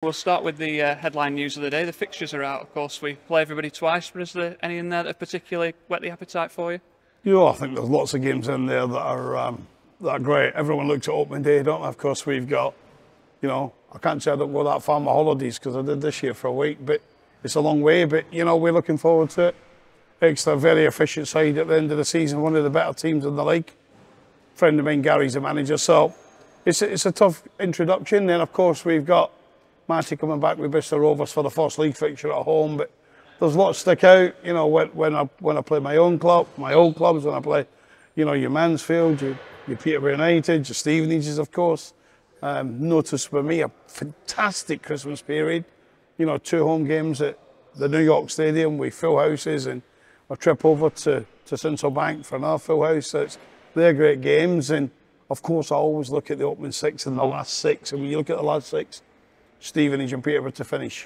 We'll start with the headline news of the day. The fixtures are out, of course. We play everybody twice, but is there any in there that have particularly whet the appetite for you? Yeah, I think there's lots of games in there that are great. Everyone looks at opening day, don't they? Of course, we've got, I can't say I don't go that far on my holidays because I did this year for a week, but it's a long way. But, we're looking forward to it. Exeter, very efficient side at the end of the season, one of the better teams in the league. Friend of mine, Gary's the manager, so it's a tough introduction. Then, of course, we've got Matty coming back with Bristol Rovers for the first league fixture at home, but there's lots stick out. When I play my own club, my old clubs, when I play, your Mansfield, your Peterborough United, your Stevenages, of course. Notice for me a fantastic Christmas period. 2 home games at the New York Stadium with full houses, and a trip over to Sincil Bank for another full house. So they're great games, and of course I always look at the opening 6 and the last 6. And when you look at the last 6, Stevenage and Peterborough to finish.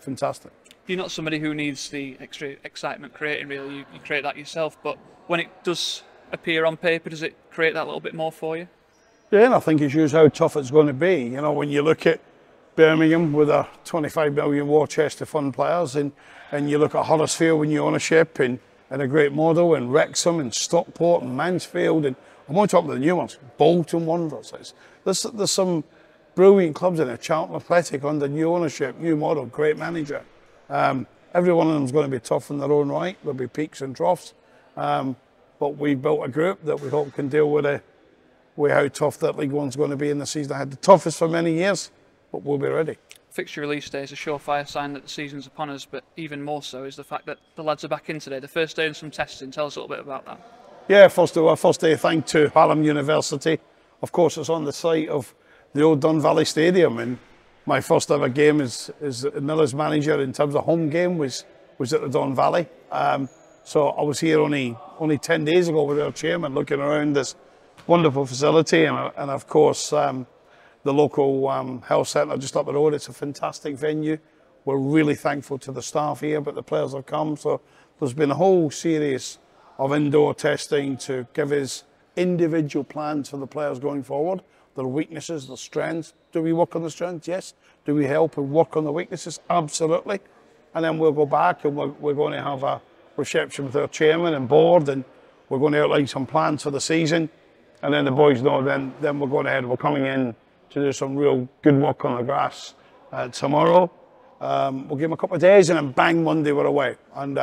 Fantastic. You're not somebody who needs the extra excitement creating, really. You create that yourself, but when it does appear on paper, does it create that little bit more for you? Yeah, and I think it shows how tough it's going to be. When you look at Birmingham with a 25 million war chest to fund players, and you look at Huddersfield with new ownership and a great model, and Wrexham and Stockport and Mansfield, and I'm on top of the new ones, Bolton Wanderers. There's some brilliant clubs in there. Charlton Athletic under new ownership, new model, great manager. Every one of them is going to be tough in their own right. There'll be peaks and troughs. But we built a group that we hope can deal with how tough that League One's going to be in the season ahead. The toughest for many years, but we'll be ready. Fixture release day is a surefire sign that the season's upon us, but even more so is the fact that the lads are back in today. The first day and some testing. Tell us a little bit about that. Yeah, first day thanks to Hallam University. Of course, it's on the site of the old Dun Valley Stadium, and my first ever game as Miller's manager in terms of home game was at the Dun Valley. So I was here only 10 days ago with our chairman looking around this wonderful facility, and of course the local health centre just up the road. It's a fantastic venue. We're really thankful to the staff here, but the players have come. So there's been a whole series of indoor testing to give us individual plans for the players going forward. Their weaknesses, their strengths. Do we work on the strengths? Yes. Do we help and work on the weaknesses? Absolutely. And then we'll go back and we're going to have a reception with our chairman and board, and we're going to outline some plans for the season. And then the boys know then we're going ahead. We're coming in to do some real good work on the grass tomorrow. We'll give them a couple of days, and then bang, Monday we're away. And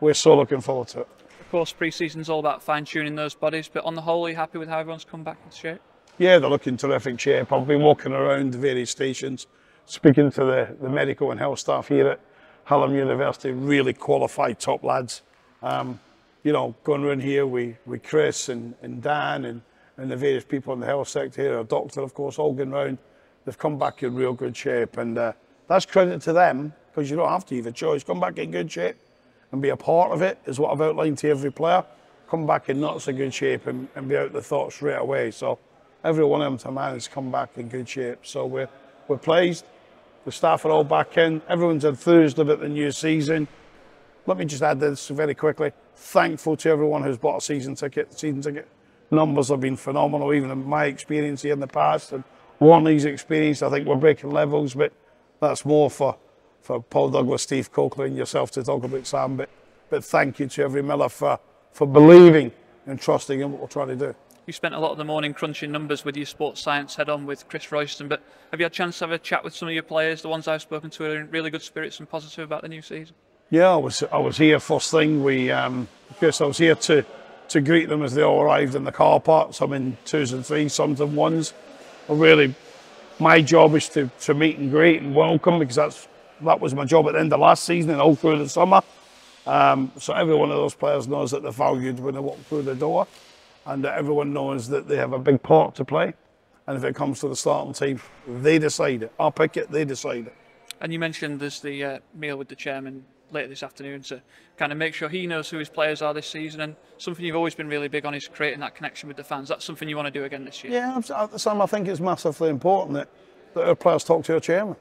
we're so looking forward to it. Of course, pre-season's all about fine-tuning those bodies, but on the whole, are you happy with how everyone's come back into shape? Yeah, they're looking terrific shape. I've been walking around the various stations, speaking to the medical and health staff here at Hallam University, really qualified top lads. Going around here with Chris and Dan and the various people in the health sector here, our doctor, of course, all going round. They've come back in real good shape, and that's credit to them, because you don't have to have a choice. Come back in good shape and be a part of it is what I've outlined to every player. Come back in not so good shape and be out the thoughts straight away. So every one of them to man has come back in good shape. So we're pleased. The staff are all back in. Everyone's enthused about the new season. Let me just add this very quickly. Thankful to everyone who's bought a season ticket. The season ticket numbers have been phenomenal, even in my experience here in the past and Warney's experience. I think we're breaking levels, but that's more for Paul Douglas, Steve Coakley and yourself to talk about, Sam. But thank you to every Miller for believing and trusting in what we're trying to do. You spent a lot of the morning crunching numbers with your sports science head-on with Chris Royston, but have you had a chance to have a chat with some of your players? The ones I've spoken to are in really good spirits and positive about the new season. Yeah, I was here first thing. Chris, I was here to greet them as they all arrived in the car park. Some in 2s and 3s, some in 1s. Really, my job is to meet and greet and welcome, because that was my job at the end of last season and all through the summer. So every one of those players knows that they're valued when they walk through the door, and that everyone knows that they have a big part to play. And if it comes to the starting team, they decide it. I'll pick it, they decide it. And you mentioned there's the meal with the chairman later this afternoon to kind of make sure he knows who his players are this season, and something you've always been really big on is creating that connection with the fans. That's something you want to do again this year? Yeah, Sam, I think it's massively important that our players talk to our chairman.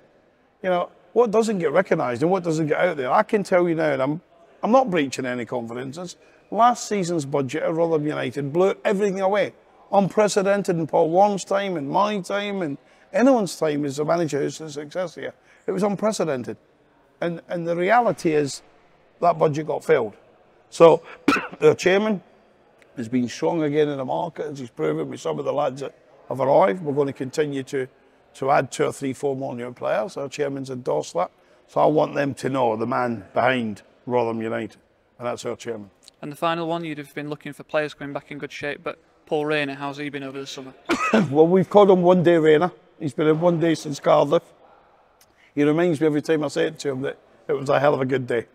What doesn't get recognised and what doesn't get out there, I can tell you now, and I'm not breaching any confidences, last season's budget at Rotherham United blew everything away. Unprecedented in Paul Warren's time and my time, and anyone's time as a manager who's a success here. It was unprecedented. And the reality is that budget got filled. So the chairman has been strong again in the market, as he's proven with some of the lads that have arrived. We're going to continue to add 2 or 3, 4 more new players. Our chairman's endorsed that. So I want them to know the man behind Rotherham United, and that's our chairman. And the final one, you'd have been looking for players coming back in good shape, but Paul Rayner, how's he been over the summer? Well, we've called him One Day Rayner. He's been in 1 day since Cardiff. He reminds me every time I say it to him that it was a hell of a good day.